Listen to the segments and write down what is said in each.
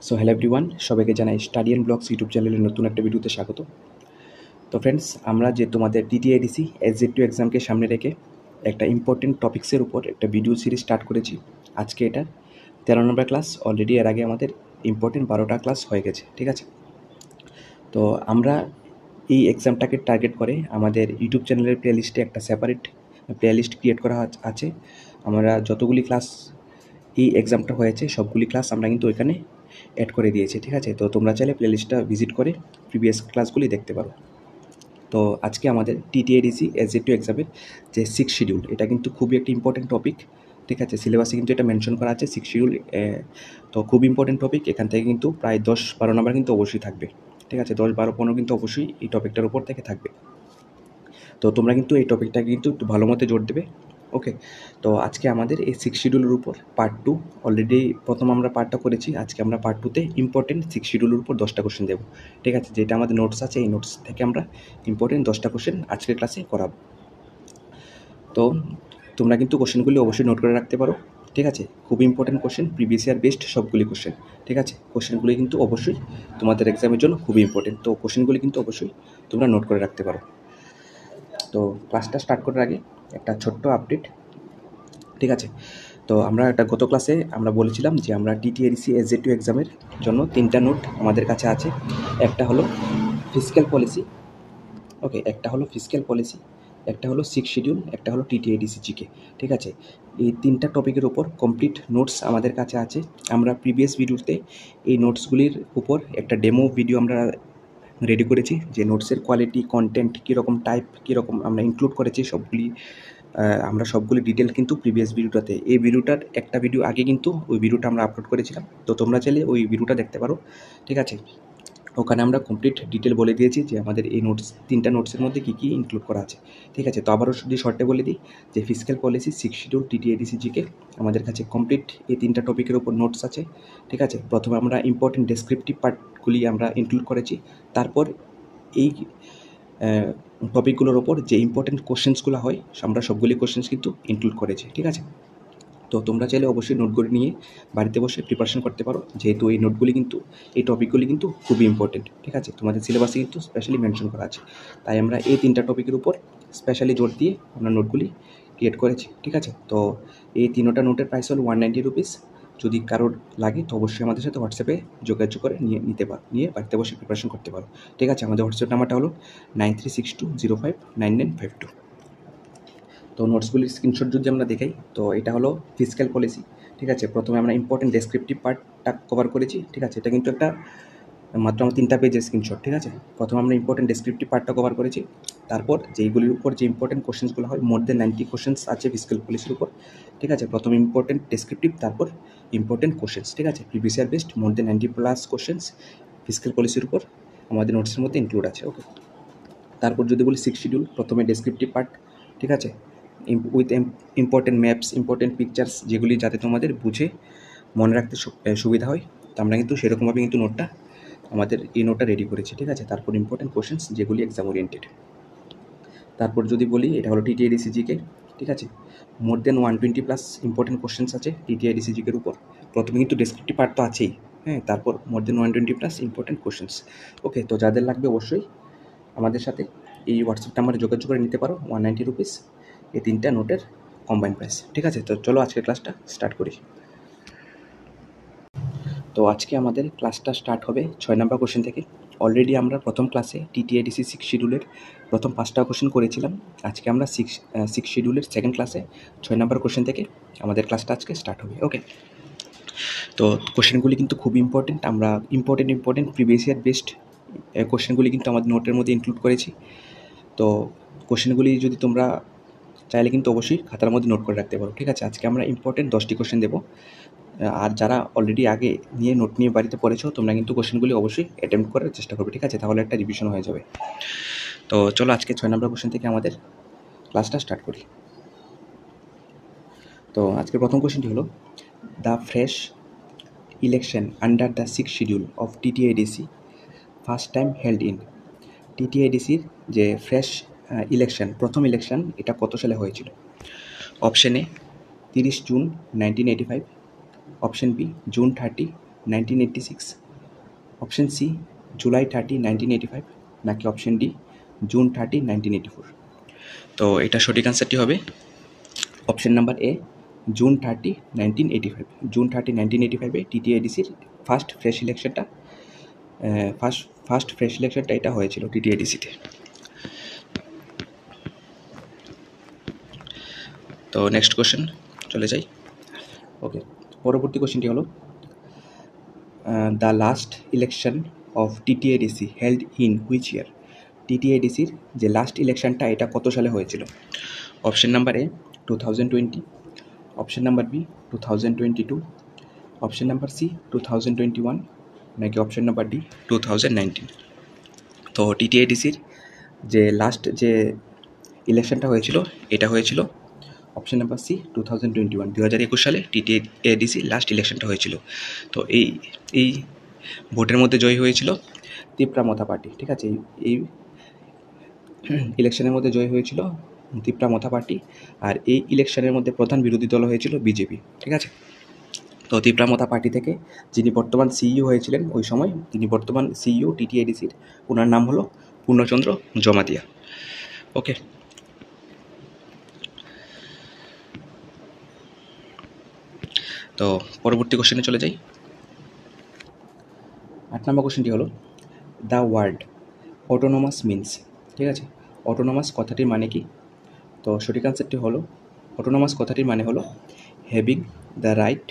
So hello everyone, সবাইকে জানাই study and blogs YouTube চ্যানেলের নতুন একটা ভিডিওতে স্বাগত। তো ফ্রেন্ডস, আমরা যে তোমাদের টিটিআইডিসি SZ2 এক্সামকে সামনে রেখে একটা ইম্পর্টেন্ট টপিক্সের উপর একটা ভিডিও সিরিজ স্টার্ট করেছি। আজকে এটা 13 নম্বর ক্লাস। অলরেডি এর আগে আমাদের ইম্পর্টেন্ট 12টা ক্লাস হয়ে গেছে, ঠিক আছে। তো আমরা এই এক্সামটাকে টার্গেট করে আমাদের ইউটিউব চ্যানেলের প্লেলিস্টে একটা সেপারেট প্লেলিস্ট ক্রিয়েট করা আছে। আমরা যতগুলি ক্লাস এই এক্সামটা হয়েছে সবগুলি ক্লাস আমরা কিন্তু ওইখানে অ্যাড করে দিয়েছি, ঠিক আছে। তো তোমরা চাইলে প্লেলিস্টটা ভিজিট করে প্রিভিয়াস ক্লাসগুলি দেখতে পারো। তো আজকে আমাদের টিটিআইডিসি SZ2 এক্সামের যে 6 শিডিউল, এটা কিন্তু খুবই একটা ইম্পর্টেন্ট টপিক, ঠিক আছে। সিলেবাসে কিন্তু এটা মেনশন করা আছে 6 শিডিউল। তো খুব ইম্পর্টেন্ট টপিক। এখান থেকে কিন্তু প্রায় 10-12 নম্বর কিন্তু অবশ্যই থাকবে, ঠিক আছে। 10-12-15 কিন্তু অবশ্যই এই টপিকটার উপর থেকে থাকবে। তো তোমরা কিন্তু এই টপিকটাকে কিন্তু একটু ভালো মতো জোর দেবে, ওকে। তো আজকে আমাদের এই 6 শিডিউলের উপর পার্ট 2, অলরেডি প্রথম আমরা পার্টটা করেছি। আজকে আমরা পার্ট 2তে ইম্পর্টেন্ট 6 শিডিউলের উপর 10টা কোশ্চেন দেবো, ঠিক আছে। যেটা আমাদের নোটস আছে, এই নোটস থেকে আমরা ইম্পর্টেন্ট 10টা কোশ্চেন আজকের ক্লাসে করাবো। তো তোমরা কিন্তু কোশ্চেনগুলি অবশ্যই নোট করে রাখতে পারো, ঠিক আছে। খুব important question, previous year best সবগুলি কোশ্চেন, ঠিক আছে। কোশ্চেনগুলি কিন্তু অবশ্যই তোমাদের এক্সামের জন্য খুবই ইম্পর্টেন্ট। তো কোশ্চেনগুলি কিন্তু অবশ্যই তোমরা নোট করে রাখতে পারো। তো ক্লাসটা স্টার্ট করার আগে একটা ছোট্ট আপডেট, ঠিক আছে। তো আমরা একটা গত ক্লাসে আমরা বলেছিলাম যে আমরা টিটিআইডিসি SZ2 এক্সামের জন্য 3টা নোট আমাদের কাছে আছে। একটা হলো ফিজিক্যাল পলিসি, ওকে, একটা হলো ফিজিক্যাল পলিসি, একটা হলো 6 শিডিউল, একটা হলো টিটিআইডিসি জিকে, ঠিক আছে। এই 3টা টপিকের উপর কমপ্লিট নোটস আমাদের কাছে আছে। আমরা প্রিভিয়াস ভিডিওতে এই নোটসগুলির উপর একটা ডেমো ভিডিও আমরা রেডি করেছি, যে নোটসের কোয়ালিটি, কন্টেন্ট কীরকম, টাইপ কীরকম আমরা ইনক্লুড করেছি সবগুলি। আমরা সবগুলি ডিটেল কিন্তু প্রিভিয়াস ভিডিওটাতে, এই ভিডিওটার একটা ভিডিও আগে কিন্তু ওই ভিডিওটা আমরা আপলোড করেছিলাম। তো তোমরা চাইলে ওই ভিডিওটা দেখতে পারো, ঠিক আছে। ওখানে আমরা কমপ্লিট ডিটেল বলে দিয়েছি যে আমাদের এই নোটস 3টা নোটসের মধ্যে কী কী ইনক্লুড করা আছে, ঠিক আছে। তো আবারও যদি শর্টে বলে দিই যে ফিজিক্যাল পলিসি, 6 শিডিউল, টিটিআইডিসি জিকে আমাদের কাছে কমপ্লিট এই 3টা টপিকের উপর নোটস আছে, ঠিক আছে। প্রথমে আমরা ইম্পর্টেন্ট ডেসক্রিপটিভ পার্টগুলি আমরা ইনক্লুড করেছি। তারপর এই টপিকগুলোর ওপর যে ইম্পর্টেন্ট কোশ্চেন্সগুলো হয় আমরা সবগুলি কোশ্চেন্স কিন্তু ইনক্লুড করেছি, ঠিক আছে। তো তোমরা চাইলে অবশ্যই নোটগুলি নিয়ে বাড়িতে বসে প্রিপারেশন করতে পারো, যেহেতু এই নোটগুলি কিন্তু, এই টপিকগুলি কিন্তু খুবই ইম্পর্টেন্ট, ঠিক আছে। তোমাদের সিলেবাসে কিন্তু স্পেশালি মেনশন করা আছে। তাই আমরা এই 3টা টপিকের উপর স্পেশালি জোর দিয়ে আমরা নোটগুলি ক্রিয়েট করেছি, ঠিক আছে। তো এই 3টা নোটের প্রাইস হলো 190 রুপিস। যদি কারোর লাগে তো অবশ্যই আমাদের সাথে হোয়াটসঅ্যাপে যোগাযোগ করে নিয়ে বাড়িতে বসে প্রিপারেশন করতে পারো, ঠিক আছে। আমাদের হোয়াটসঅ্যাপ নাম্বারটা হলো 9362059952। তো নোটসগুলির স্ক্রিনশট যদি আমরা দেখাই, তো এটা হলো ফিজিক্যাল পলিসি, ঠিক আছে। প্রথমে আমরা ইম্পর্টেন্ট ডেসক্রিপটিভ পার্টটা কভার করেছি, ঠিক আছে। এটা কিন্তু একটা মাত্র আমার 3টা পেজের স্ক্রিনশট, ঠিক আছে। প্রথমে আমরা ইম্পর্টেন্ট ডেসক্রিপটিভ পার্টটা কভার করেছি। তারপর যেইগুলির উপর যে ইম্পর্টেন্ট কোশ্চেন্সগুলো হয়, মোর দেন 90 কোশ্চেন্স আছে ফিজিক্যাল পলিসির উপর, ঠিক আছে। প্রথমে ইম্পর্টেন্ট ডেসক্রিপটিভ, তারপর ইম্পর্টেন্ট কোশ্চেন্স, ঠিক আছে। প্রিভিয়াস ইয়ার বেস্ট মোর দেন 90+ কোশ্চেন্স ফিজিক্যাল পলিসির উপর আমাদের নোটসের মধ্যে ইনক্লুড আছে, ওকে। তারপর যদি বলি 6 শিডিউল, প্রথমে ডেসক্রিপটিভ পার্ট, ঠিক আছে, with important maps, important pictures, যেগুলি যাতে তোমাদের বুঝে মনে রাখতে সুবিধা হয়। তো আমরা কিন্তু সেরকমভাবে কিন্তু আমাদের এই নোটটা রেডি করেছি, ঠিক আছে। তারপর ইম্পর্টেন্ট কোশ্চেন্স যেগুলি এক্সাম ওরিয়েন্টেড। তারপর যদি বলি এটা হলো টিটিআইডিসি জিকে, ঠিক আছে। মোর দেন 120+ ইম্পর্টেন্ট কোশ্চেন্স আছে টিটিআইডিসি জিকের উপর। প্রথমে কিন্তু ডেসক্রিপটিভ পার্ট তো আছেই, হ্যাঁ, তারপর মোর দেন 120+ ইম্পর্টেন্ট কোশ্চেন্স, ওকে। তো যাদের লাগবে অবশ্যই আমাদের সাথে এই হোয়াটসঅ্যাপ নাম্বারে যোগাযোগ করে নিতে পারো। 190 রুপিস এই 3টা নোটের কম্বাইন প্রাইস, ঠিক আছে। তো চলো আজকের ক্লাসটা স্টার্ট করি। তো আজকে আমাদের ক্লাসটা স্টার্ট হবে 6 নম্বর কোশ্চেন থেকে। অলরেডি আমরা প্রথম ক্লাসে টিটিআইডিসি 6 শিডিউলের প্রথম 5টা কোশ্চেন করেছিলাম। আজকে আমরা 6 শিডিউলের সেকেন্ড ক্লাসে 6 নম্বর কোশ্চেন থেকে আমাদের ক্লাসটা আজকে স্টার্ট হবে, ওকে। তো কোশ্চেনগুলি কিন্তু খুব ইম্পর্টেন্ট। আমরা ইম্পর্টেন্ট প্রিভিয়াস ইয়ার বেস্ট কোশ্চেনগুলি কিন্তু আমাদের নোটের মধ্যে ইনক্লুড করেছি। তো কোশ্চেনগুলি যদি তোমরা চাইলে কিন্তু অবশ্যই খাতার মধ্যে নোট করে রাখতে পারো, ঠিক আছে। আজকে আমরা ইম্পর্টেন্ট 10টি কোশ্চেন দেবো। আর যারা অলরেডি আগে নোট নিয়ে বাড়িতে পড়েছো, তোমরা কিন্তু কোশ্চেনগুলি অবশ্যই অ্যাটেম্প্ট করার চেষ্টা করবে, ঠিক আছে। তাহলে একটা রিভিশন হয়ে যাবে। তো চলো আজকে 6 নম্বর কোশ্চেন থেকে আমাদের ক্লাসটা স্টার্ট করি। তো আজকের প্রথম কোশ্চেনটি হলো, the fresh election under the 6 schedule of TTIDC first time held in. টিটিআইডিসির যে ফ্রেশ ইলেকশন, প্রথম ইলেকশন, এটা কত সালে হয়েছিল? Option A 30 June 1985, option B June 30, 1986, option C July 30, 1985, নাকি অপশন ডি জুন 30, 1984? তো এটা সঠিক আনসারটি হবে option number A June 30, 1985। June 30, 1985-এ টিটিআইডিসির ফার্স্ট ফ্রেশ ইলেকশনটা এটা হয়েছিল টিটিআইডিসিতে। তো নেক্সট কোশ্চেন চলে যাই। ওকে, পরবর্তী কোশ্চেনটি হলো the last election of TTIDC held in which year? টিটিআইডিসির যে লাস্ট ইলেকশনটা এটা কত সালে হয়েছিল? Option number A 2020, option number B 2022, option number C 2021, নাকি অপশন নাম্বার ডি 2019? তো টিটিআইডিসির যে লাস্ট যে ইলেকশনটা হয়েছিল এটা হয়েছিল অপশন নাম্বার সি 2021, 2021 সালে টিটিআইডিসি লাস্ট ইলেকশনটা হয়েছিল। তো এই ভোটের মধ্যে জয়ী হয়েছিল তিপ্রামথা পার্টি। ঠিক আছে, এই ইলেকশনের মধ্যে জয়ী হয়েছিল তিপ্রামথা পার্টি, আর এই ইলেকশনের মধ্যে প্রধান বিরোধী দল হয়েছিল বিজেপি। ঠিক আছে, তো তিপ্রামথা পার্টি থেকে যিনি বর্তমান সিইও হয়েছিলেন ওই সময়, যিনি বর্তমান সিইও টিটিআইডিসির, ওনার নাম হলো পূর্ণচন্দ্র জমাতিয়া। ওকে, তো পরবর্তী কোশ্চেনে চলে যাই। 8 নম্বর কোশ্চেনটি হলো দ্য ওয়ার্ড অটোনোমাস মিনস। ঠিক আছে, অটোনোমাস কথাটির মানে কি? তো সঠিক আনসারটি হলো অটোনোমাস কথাটির মানে হলো having the right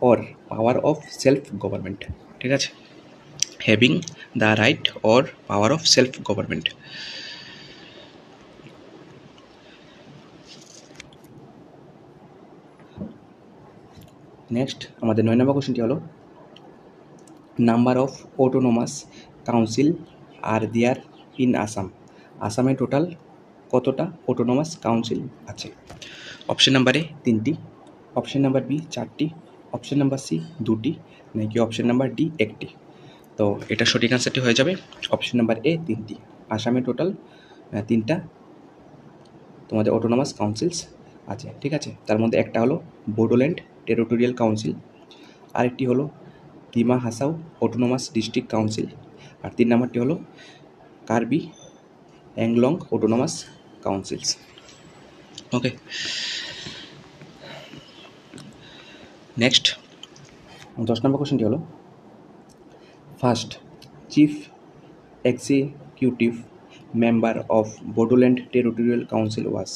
or power of self government. ঠিক আছে, having the right or power of self government. Next আমাদের 9 নম্বর কোশ্চেনটি হলো number of autonomous council are there in Assam. আসামে টোটাল কতটা অটোনোমাস কাউন্সিল আছে? অপশন নাম্বার এ 3টি, option number B 4টি, অপশন নাম্বার সি 2টি, নাকি অপশন নাম্বার ডি 1টি? তো এটা সঠিক আনসারটি হয়ে যাবে অপশন নাম্বার এ 3টি। আসামে টোটাল 3টা তোমাদের অটোনোমাস কাউন্সিলস আছে। ঠিক আছে, তার মধ্যে একটা হলো বোডোল্যান্ড টেরিটোরিয়াল কাউন্সিল, আরেকটি হলো Dima Hasao autonomous district council, আর 3 নম্বরটি হলো Karbi Anglong autonomous councils. Okay, next 10 নম্বর কোশ্চেনটি হলো first chief executive member of Bodoland territorial council was.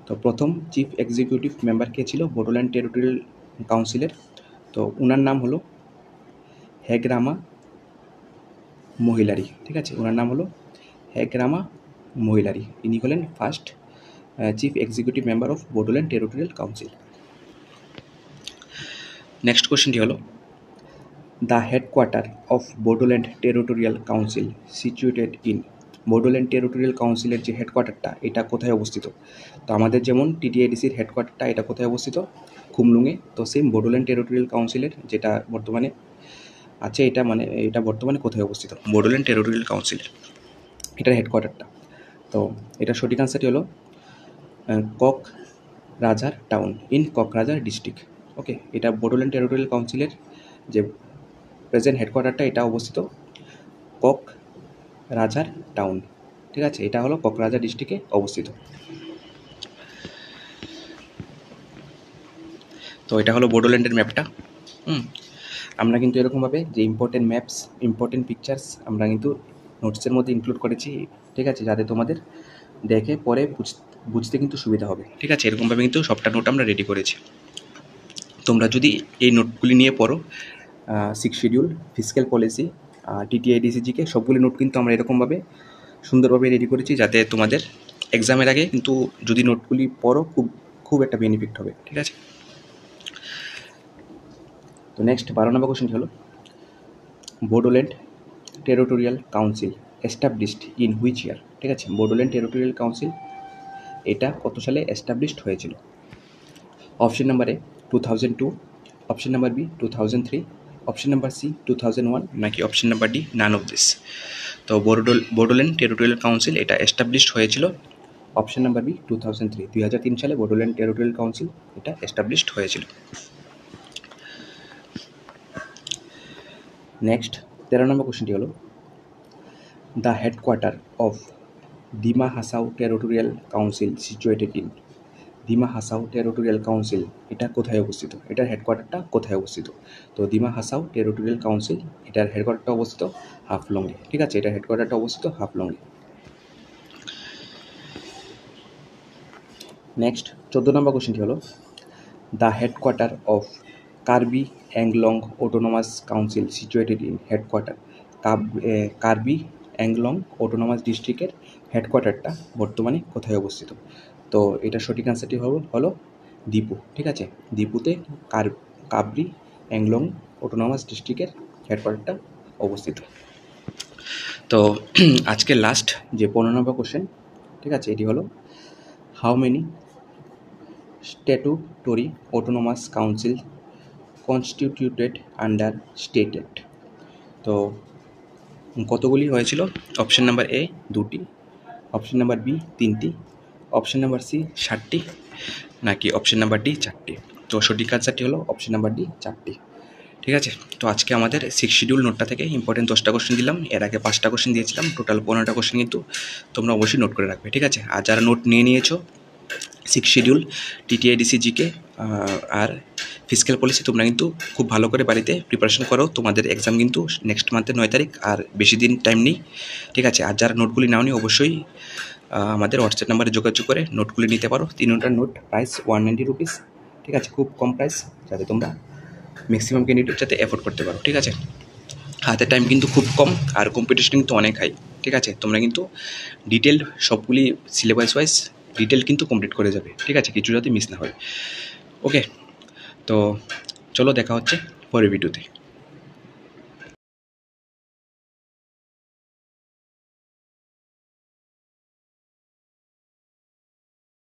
তো প্রথম চিফ এক্সিকিউটিভ মেম্বার কে ছিল বোডোল্যান্ড টেরিটোরিয়াল কাউন্সিলের? তো ওনার নাম হলো হেগ্রামা মহিলারি। ঠিক আছে, ওনার নাম হলো হেগ্রামা মহিলারি। ইনি হলেন first chief executive member of Bodoland territorial council. Next কোশ্চেনটি হলো the headquarter of Bodoland territorial council situated in. Bodoland territorial কাউন্সিলের যে হেডকোয়ার্টারটা এটা কোথায় অবস্থিত? তো আমাদের যেমন টিটিআইডিসির হেডকোয়ার্টারটা এটা কোথায় অবস্থিত? খুমলুঙে। তো সেম বোডোল্যান্ড টেরিটোরিয়াল কাউন্সিলের যেটা বর্তমানে আছে এটা বর্তমানে কোথায় অবস্থিত? বোডোল্যান্ড টেরিটোরিয়াল কাউন্সিলের এটার হেডকোয়ার্টারটা। তো এটা সঠিক আনসারটি হলো ককরাঝার টাউন ইন ককরাঝার ডিস্ট্রিক্ট। ওকে, এটা বোডোল্যান্ড টেরিটোরিয়াল কাউন্সিলের যে প্রেজেন্ট হেডকোয়ার্টারটা এটা অবস্থিত ককরাঝার টাউন। ঠিক আছে, এটা হলো ককরাঝার ডিস্ট্রিক্টে অবস্থিত। তো এটা হলো বোডোল্যান্ডের ম্যাপটা। আমরা কিন্তু এরকমভাবে যে ইম্পর্টেন্ট ম্যাপস, ইম্পর্টেন্ট পিকচার্স আমরা কিন্তু নোটসের মধ্যে ইনক্লুড করেছি। ঠিক আছে, যাতে তোমাদের দেখে পরে বুঝতে কিন্তু সুবিধা হবে। ঠিক আছে, এরকমভাবে কিন্তু সবটা নোট আমরা রেডি করেছি। তোমরা যদি এই নোটগুলি নিয়ে পড়ো, 6 শিডিউল, ফিসক্যাল পলিসি, টিটিআইডিসিজিকে সবগুলি নোট কিন্তু আমরা এরকমভাবে সুন্দরভাবে রেডি করেছি যাতে তোমাদের এক্সামের আগে কিন্তু যদি নোটগুলি পড়ো খুব একটা বেনিফিট হবে। ঠিক আছে, তো নেক্সট 12 নম্বর কোশ্চেনটি হলো Bodoland territorial council established in which ইয়ার। ঠিক আছে, বোডোল্যান্ড টেরিটোরিয়াল কাউন্সিল এটা কত সালে এস্টাবলিশড হয়েছিল? Option number A 2002, option number B 2003, option number C 2001, নাকি option number D none of this? তো বোডোল্যান্ড টেরিটোরিয়াল কাউন্সিল এটা এস্টাবলিশড হয়েছিল অপশন নাম্বার বি 2003। 2003 সালে বোডোল্যান্ড টেরিটোরিয়াল কাউন্সিল এটা এস্টাবলিশড হয়েছিল। নেক্সট 13 নম্বর কোশ্চেনটি হলো the headquarter of Dima Hasao territorial council situated in. Dima Hasao territorial council এটা কোথায় অবস্থিত, এটার হেডকোয়ার্টারটা কোথায় অবস্থিত? তো ডিমা হাসাও টেরিটোরিয়াল কাউন্সিল এটার হেডকোয়ার্টারটা অবস্থিত হাফলংয়ে। ঠিক আছে, এটার হেডকোয়ার্টারটা অবস্থিত হাফলংয়ে। নেক্সট 14 নম্বর কোশ্চেনটি হলো the headquarter of Karbi Anglong autonomous council situated in. Headquarter Karbi Anglong autonomous ডিস্ট্রিক্টের হেডকোয়ার্টারটা বর্তমানে কোথায় অবস্থিত? তো এটা সঠিক অ্যান্সারটি হলো দীপু। ঠিক আছে, দীপুতে কার্বি অ্যাংলং অটোনোমাস ডিস্ট্রিক্টের হেডকোয়ার্টারটা অবস্থিত। তো আজকের লাস্ট যে 15 নম্বর কোশ্চেন, ঠিক আছে, এটি হলো how many statutory autonomous council constituted under state act. তো কতগুলি হয়েছিল? অপশন নাম্বার এ 2টি, অপশন নাম্বার বি 3টি, অপশন নাম্বার সি 7টি, নাকি অপশন নাম্বার ডি 4টি? তো সঠিক আনসারটি হলো অপশন নাম্বার ডি 4টি। ঠিক আছে, তো আজকে আমাদের 6 শিডিউল নোটটা থেকে ইম্পর্টেন্ট 10টা কোশ্চেন দিলাম, এর আগে 5টা কোশ্চেন দিয়েছিলাম, টোটাল 15টা কোশ্চেন কিন্তু তোমরা অবশ্যই নোট করে রাখবে। ঠিক আছে, আর যারা নোট নিয়েছো 6 শিডিউল টিটিআইডিসি জিকে আর ফিজিক্যাল পলিসি তোমরা কিন্তু খুব ভালো করে বাড়িতে প্রিপারেশন করো, তোমাদের এক্সাম কিন্তু নেক্সট মান্থের 9 তারিখ, আর বেশি দিন টাইম নেই। ঠিক আছে, আর যারা নোটগুলি নাওনি অবশ্যই আমাদের হোয়াটসঅ্যাপ নাম্বারে যোগাযোগ করে নোটগুলি নিতে পারো। 3টার নোট প্রাইস 190 রুপিস। ঠিক আছে, খুব কম প্রাইস, যাতে তোমরা ম্যাক্সিমাম ক্যান্ডিডেট যাতে অ্যাফোর্ড করতে পারো। ঠিক আছে, হাতে টাইম কিন্তু খুব কম, আর কম্পিটিশন কিন্তু অনেক হাই। ঠিক আছে, তোমরা কিন্তু ডিটেল সবগুলি সিলেবাস ওয়াইজ ডিটেল কিন্তু কমপ্লিট করে যাবে। ঠিক আছে, কিছু যাতে মিস না হয়। ওকে, তো চলো দেখা হচ্ছে পরের ভিডিওতে।